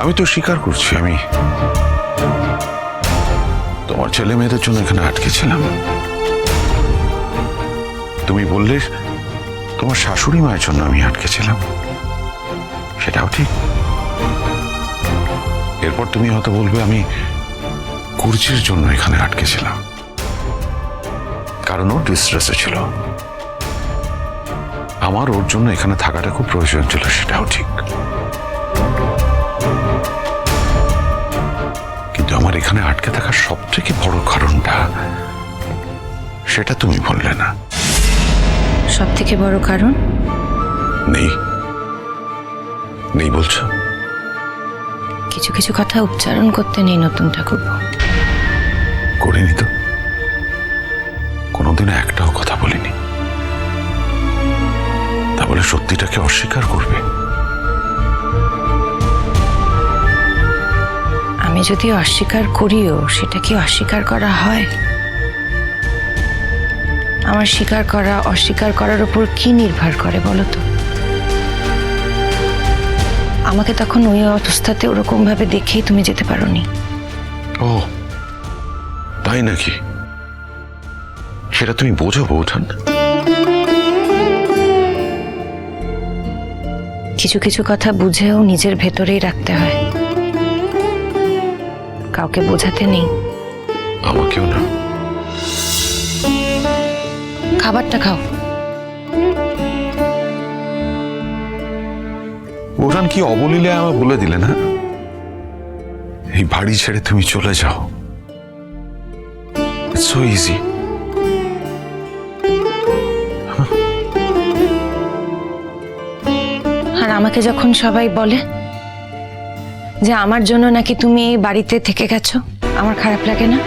আমি তো স্বীকার করছি, আমি তোমার ছেলে মেয়েদের জন্য এখানে আটকেছিলাম। তুমি বললে তোমার শাশুড়ি মায়ের জন্য আমি আটকেছিলাম, সেটাও ঠিক। এরপর তুমি হয়তো বলবে আমি কুর্চির জন্য এখানে আটকেছিলাম, কারণ ও ডিস্ট্রেসে ছিল। আমার ওর জন্য এখানে থাকাটা খুব প্রয়োজন ছিল, সেটাও ঠিক। কিন্তু আমার এখানে আটকে থাকার সব থেকে বড় কারণটা, সেটা তুমি বললে না। সব থেকে বড় কারণ? নেই নেই বলছো? কিছু কিছু কথা উচ্চারণ করতে নেই নতুন ঠাকুরপো। করিনি তো, কোনোদিনও একটাও কথা বলিনি। তা বলে সত্যিটাকে অস্বীকার করবে? আমি যদি অস্বীকার করিও, সেটা কি অস্বীকার করা হয়? আমার স্বীকার করা অস্বীকার করার উপর কি নির্ভর করে বলো তো? আমাকে তখন ওই অবস্থাতে ওরকম ভাবে দেখেই তুমি যেতে পারোনি। ও তাই নাকি? সেটা তুমি বোঝো বৌঠান? কিছু কিছু কথা বুঝেও নিজের ভেতরেই রাখতে হয়, কাউকে বোঝাতে নেই। আমাকেও না। খাবারটা খাও। বৌঠান, কি অবলীলায় আমায় বলে দিলে না এই বাড়ি ছেড়ে তুমি চলে যাও। It's so easy. আর আমাকে যখন সবাই বলে যে আমার জন্য নাকি তুমি এই বাড়িতে থেকে গেছো, আমার খারাপ লাগে না?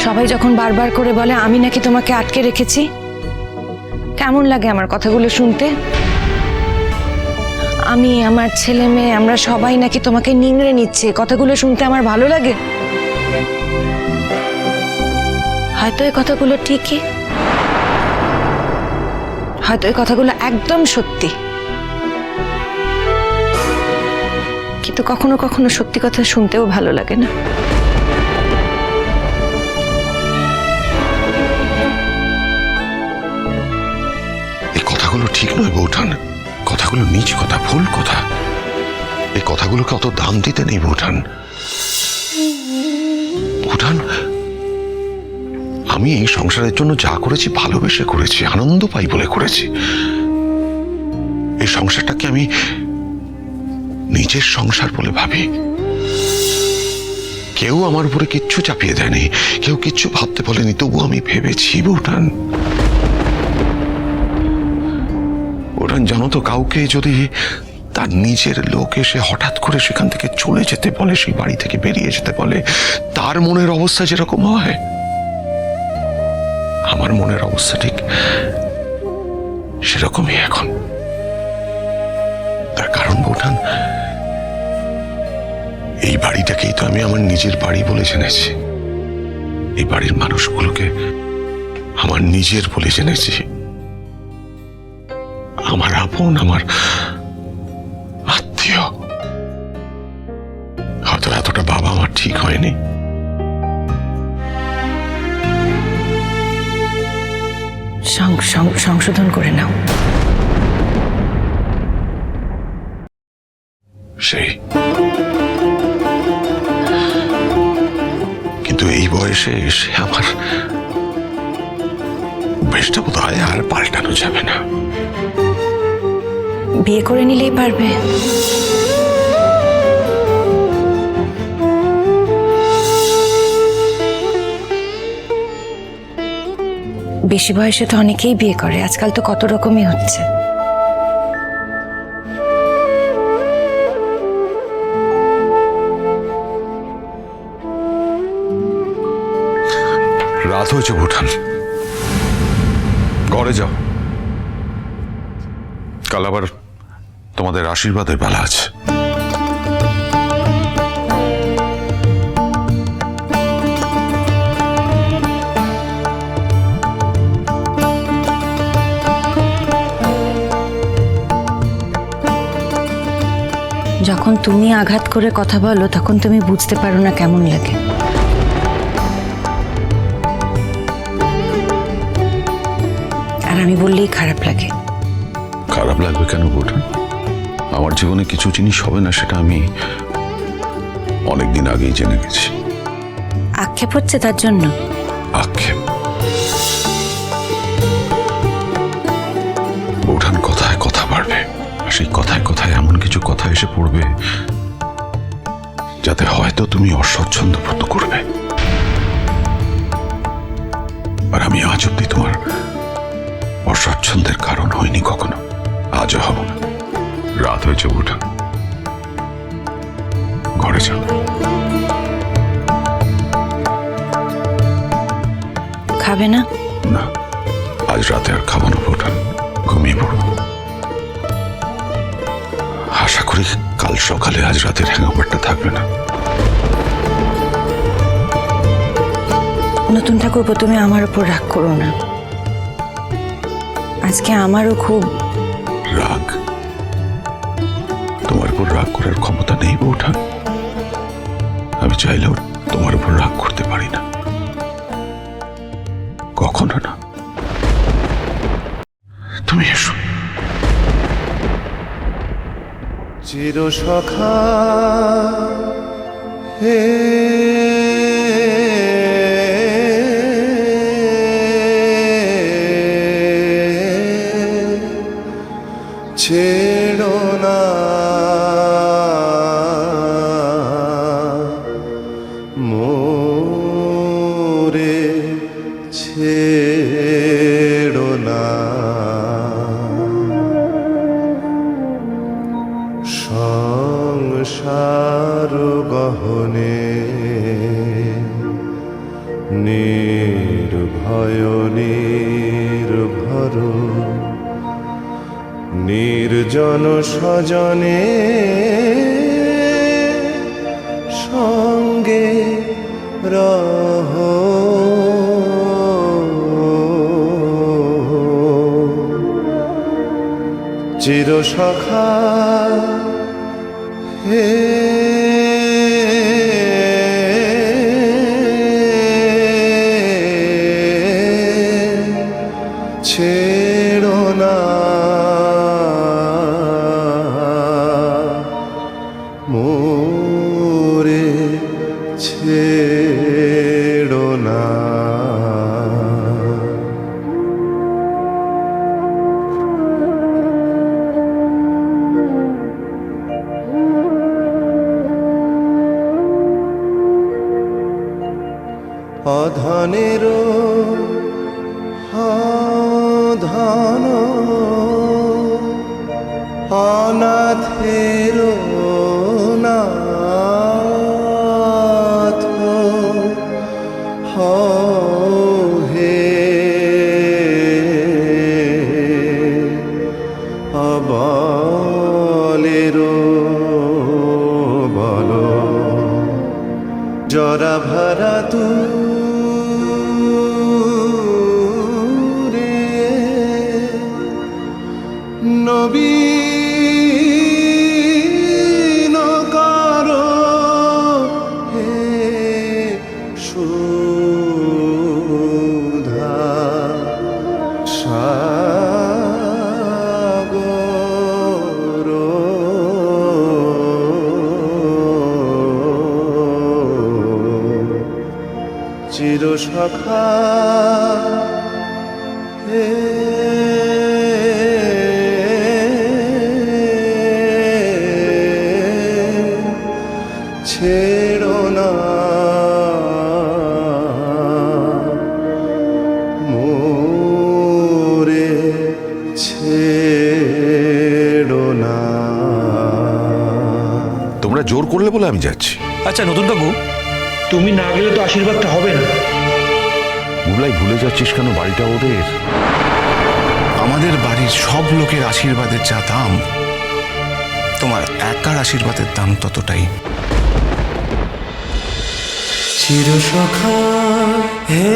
সবাই যখন বারবার করে বলে আমি নাকি তোমাকে আটকে রেখেছি, কেমন লাগে আমার কথাগুলো শুনতে? আমি, আমার ছেলে মেয়ে, আমরা সবাই নাকি তোমাকে নিংড়ে নিচ্ছে, কথাগুলো শুনতে আমার ভালো লাগে? হয়তো এই কথাগুলো ঠিকই, হয়তো এই কথাগুলো একদম সত্যি, কিন্তু কখনো কখনো সত্যি কথা শুনতেও ভালো লাগে না? এই কথাগুলো ঠিক নয় বৌঠান, কথাগুলো নিজ কথা, ভুল কথা। এই কথাগুলোকে অত দাম দিতে নেই বৌঠান। বৌঠান, আমি এই সংসারের জন্য যা করেছি ভালোবেসে করেছি, আনন্দ পাই বলে করেছি। এই সংসারটাকে আমি নিজের সংসার বলে ভাবি। কেউ আমার উপরে কিচ্ছু চাপিয়ে দেয়নি, কেউ কিচ্ছু ভাবতে বলেনি, তবু আমি ভেবেছি বৌঠান। বৌঠান জানো তো, কাউকে যদি তার নিজের লোক এসে হঠাৎ করে সেখান থেকে চলে যেতে বলে, সেই বাড়ি থেকে বেরিয়ে যেতে বলে, তার মনের অবস্থা যেরকম হয়, আমার মনের অবস্থা ঠিক সেরকমই এখন। তার কারণ বৌঠান, এই বাড়িটাকেই তো আমি আমার নিজের বাড়ি বলে জেনেছি। এই বাড়ির মানুষগুলোকে আমার নিজের বলে জেনেছি, আমার আপন, আমার আত্মীয়। হয়তো এতটা বাবা আমার ঠিক হয়নি, সংশোধন করে নাও। সেই কিন্তু এই বয়সে এসে আমার বেশটা বোধ হয় আর পাল্টানো যাবে না। বিয়ে করে নিলেই পারবে। বেশি বয়সে তো অনেকেই বিয়ে করে, আজকাল তো কত রকমই হচ্ছে। রাত হয়েছে ভুটান, ঘরে যাও। কাল আবার তোমাদের আশীর্বাদের বেলা আছে। যখন তুমি আঘাত করে কথা বলো তখন তুমি বুঝতে পারো না কেমন লাগে। আর আমি বললেই খারাপ লাগে। খারাপ লাগবে কেন বৌঠান? আমার জীবনে কিছু জিনিস হবে না সেটা আমি অনেকদিন আগেই জেনে গেছি। আক্ষেপ হচ্ছে তার জন্য? আক্ষেপ? বৌঠান, কথায় কথা বাড়বে, আর সেই কথায় কথায় এমন কিছু কথা এসে পড়বে যাতে হয়তো তুমি অস্বচ্ছন্দ বোধ করবে। আর আমি আজ অব্দি তোমার অস্বচ্ছন্দের কারণ হয়নি কখনো, আজও হব না। রাত হয়েছে বৌঠান, ঘরে যাও। খাবে না? না, আজ রাতে আর খাবো না বৌঠান, ঘুমিয়ে পড়ব। আশা করি কাল সকালে আজ রাতের হ্যাংওভারটা থাকবে না। নতুন ঠাকুরপো, তুমি আমার উপর রাগ করো না। আজকে আমারও খুব রাগ? তোমার উপর রাগ করার ক্ষমতা নেই বৌঠান। আমি চাইলেও তোমার উপর রাগ করতে পারি না, কখনো না। তুমি এসো। চির সখা হে ছেড়ো না মোরে, ছেড়ো না সংসার গহনে নির্ভয় নির্ভর নির্জন স্বজনে সঙ্গে রহ চির সখা হে ছেড়ো না মোরে, ছেড়ো না। অধনেরও ধন অনাথেরও নাথ হও হে অবলেরও বল জরা ভরা নবীন করো হে সুধা সাগর চির সখা হে ছেড়ো না মোরে, ছেড়ো না। তোমরা জোর করলে বলে আমি যাচ্ছি। আচ্ছা নতুন বাবু, তুমি না গেলে তো আশীর্বাদটা হবে না। বুবলাই, ভুলে যাচ্ছিস কেন বাড়িটা ওদের? আমাদের বাড়ির সব লোকের আশীর্বাদের যা দাম, তোমার একার আশীর্বাদের দাম ততটাই। চির সখা হে